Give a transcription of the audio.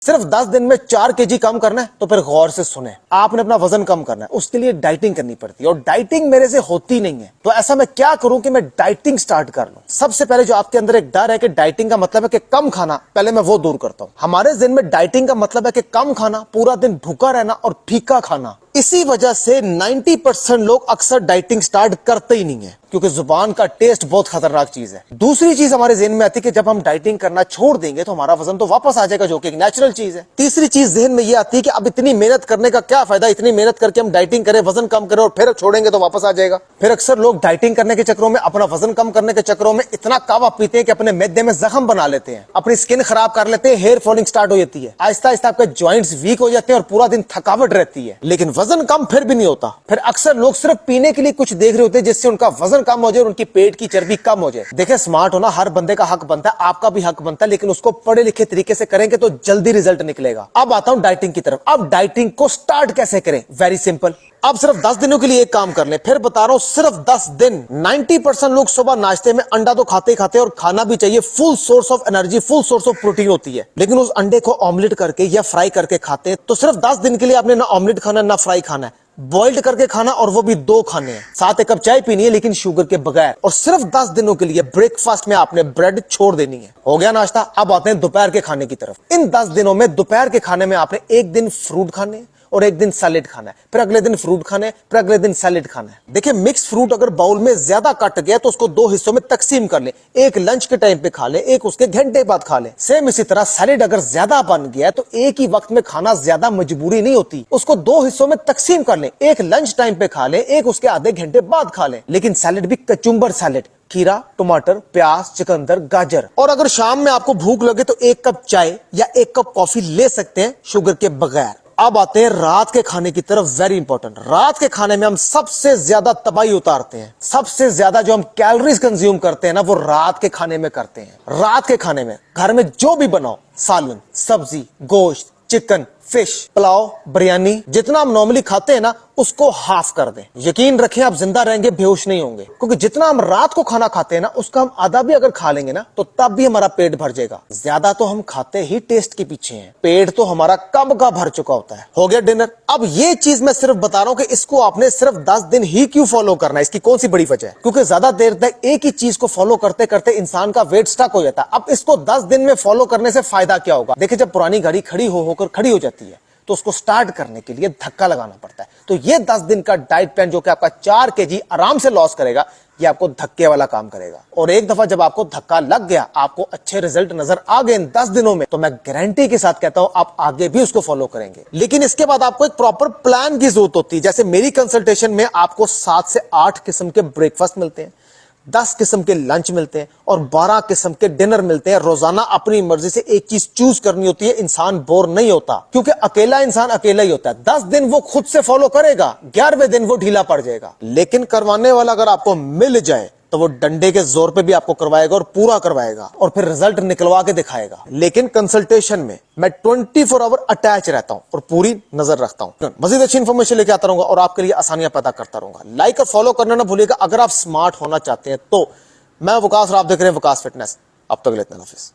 सिर्फ 10 दिन में 4 केजी कम करना है तो फिर गौर से सुने। आपने अपना वजन कम करना है, उसके लिए डाइटिंग करनी पड़ती है और डाइटिंग मेरे से होती नहीं है। तो ऐसा मैं क्या करूं कि मैं डाइटिंग स्टार्ट कर लूं। सबसे पहले जो आपके अंदर एक डर है कि डाइटिंग का मतलब है कि कम खाना, पहले मैं वो दूर करता हूं। हमारे ज़हन में डाइटिंग का मतलब है कि कम खाना, पूरा दिन भूखा रहना और फीका खाना। इसी वजह से 90% लोग अक्सर डाइटिंग स्टार्ट करते ही नहीं है, क्योंकि जुबान का टेस्ट बहुत खतरनाक चीज है। दूसरी चीज हमारे ज़हन में आती है कि जब हम डाइटिंग करना छोड़ देंगे तो हमारा वजन तो वापस आ जाएगा, जो कि एक नेचुरल चीज है। तीसरी चीज ज़हन में ये आती है कि अब इतनी मेहनत करने का क्या फायदा, इतनी मेहनत करके हम डाइटिंग करें, वजन कम करें और फिर छोड़ेंगे तो वापस आ जाएगा। फिर अक्सर लोग डाइटिंग करने के चक्करों में, अपना वजन कम करने के चक्करों में इतना कावा पीते हैं कि अपने मैदे में जख्म बना लेते हैं, अपनी स्किन खराब कर लेते हैं, हेयर फॉलिंग स्टार्ट हो जाती है, आहिस्ता आहिस्ता आपके जॉइंट्स वीक हो जाते हैं और पूरा दिन थकावट रहती है, लेकिन वजन कम फिर भी नहीं होता। फिर अक्सर लोग सिर्फ पीने के लिए कुछ देख रहे होते हैं जिससे उनका वजन कम हो जाए और उनकी पेट की चर्बी कम हो जाए। देखिए, स्मार्ट होना हर बंदे का हक बनता है, आपका भी हक बनता है, लेकिन उसको पढ़े लिखे तरीके से करेंगे तो जल्दी रिजल्ट निकलेगा। अब आता हूं डाइटिंग की तरफ। अब डाइटिंग को स्टार्ट कैसे करें? Very simple. अब सिर्फ 10 दिनों के लिए एक काम कर लें, फिर बता रहा हूं, सिर्फ 10 दिन। 90% लोग सुबह नाश्ते में अंडा तो खाते ही खाते और खाना भी चाहिए, full source of energy, full source of protein होती है, लेकिन उस अंडे को ऑमलेट करके या फ्राई करके खाते हैं। तो सिर्फ 10 दिन के लिए आपने ना ऑमलेट खाना ना फ्राई खाना है, बॉइल्ड करके खाना, और वो भी 2 खाने हैं। साथ एक कप चाय पीनी है, लेकिन शुगर के बगैर। और सिर्फ 10 दिनों के लिए ब्रेकफास्ट में आपने ब्रेड छोड़ देनी है। हो गया नाश्ता। अब आते हैं दोपहर के खाने की तरफ। इन 10 दिनों में दोपहर के खाने में आपने एक दिन फ्रूट खाने और एक दिन सैलेड खाना है, फिर अगले दिन फ्रूट खाने, फिर अगले दिन सैलेड खाना है। देखिए, मिक्स फ्रूट अगर बाउल में ज्यादा कट गया तो उसको 2 हिस्सों में तकसीम कर ले, एक लंच के टाइम पे खा ले, एक उसके घंटे बाद खा ले। सेम इसी तरह सैलेड अगर ज्यादा बन गया तो एक ही वक्त में खाना ज्यादा मजबूरी नहीं होती, उसको 2 हिस्सों में तकसीम कर ले, एक लंच टाइम पे खा ले, एक उसके आधे घंटे बाद खा ले। लेकिन सैलेड भी कचुम्बर सैलेड, खीरा, टमाटर, प्याज, चुकंदर, गाजर। और अगर शाम में आपको भूख लगे तो 1 कप चाय या 1 कप कॉफी ले सकते हैं, शुगर के बगैर। अब आते हैं रात के खाने की तरफ। Very important. रात के खाने में हम सबसे ज्यादा तबाही उतारते हैं, सबसे ज्यादा जो हम कैलोरीज कंज्यूम करते हैं ना, वो रात के खाने में करते हैं। रात के खाने में घर में जो भी बनाओ, सालन, सब्जी, गोश्त, चिकन, फिश, पुलाव, बिरयानी, जितना हम नॉर्मली खाते हैं ना, उसको हाफ कर दें। यकीन रखें, आप जिंदा रहेंगे, बेहोश नहीं होंगे, क्योंकि जितना हम रात को खाना खाते हैं ना, उसका हम आधा भी अगर खा लेंगे ना, तो तब भी हमारा पेट भर जाएगा। ज्यादा तो हम खाते ही टेस्ट के पीछे हैं, पेट तो हमारा कब का भर चुका होता है। हो गया डिनर। अब ये चीज मैं सिर्फ बता रहा हूं कि इसको आपने सिर्फ 10 दिन ही क्यों फॉलो करना है। इसकी कौन सी बड़ी वजह है? क्योंकि ज्यादा देर तक एक ही चीज को फॉलो करते करते इंसान का वेट स्टक हो जाता है। अब इसको 10 दिन में फॉलो करने से फायदा क्या होगा? देखिए, जब पुरानी गाड़ी खड़ी होकर खड़ी हो जाती है तो उसको स्टार्ट करने के लिए धक्का लगाना पड़ता है। तो ये 10 दिन का डाइट प्लान जो कि आपका 4 केजी आराम से लॉस करेगा, ये आपको धक्के वाला काम करेगा। और एक दफा जब आपको धक्का लग गया, आपको अच्छे रिजल्ट नजर आ गए इन 10 दिनों में, तो मैं गारंटी के साथ कहता हूं आप आगे भी उसको फॉलो करेंगे। लेकिन इसके बाद आपको एक प्रॉपर प्लान की जरूरत होती है। जैसे मेरी कंसल्टेशन में आपको 7 से 8 किस्म के ब्रेकफास्ट मिलते हैं, 10 किस्म के लंच मिलते हैं और 12 किस्म के डिनर मिलते हैं। रोजाना अपनी मर्जी से एक चीज चूज करनी होती है। इंसान बोर नहीं होता, क्योंकि अकेला इंसान अकेला ही होता है। 10 दिन वो खुद से फॉलो करेगा, 11वें दिन वो ढीला पड़ जाएगा। लेकिन करवाने वाला अगर आपको मिल जाए तो वो डंडे के जोर पे भी आपको करवाएगा और पूरा करवाएगा और फिर रिजल्ट निकलवा के दिखाएगा। लेकिन कंसल्टेशन में मैं 24 आवर अटैच रहता हूं और पूरी नजर रखता हूं। मजीद अच्छी इंफॉर्मेशन लेके आता रहूंगा और आपके लिए आसानियां पैदा करता रहूंगा। लाइक और फॉलो करना ना भूलिएगा अगर आप स्मार्ट होना चाहते हैं तो। मैं वकास और आप देख रहे हैं वकास फिटनेस। अब तक के लिए इतना हाफिज।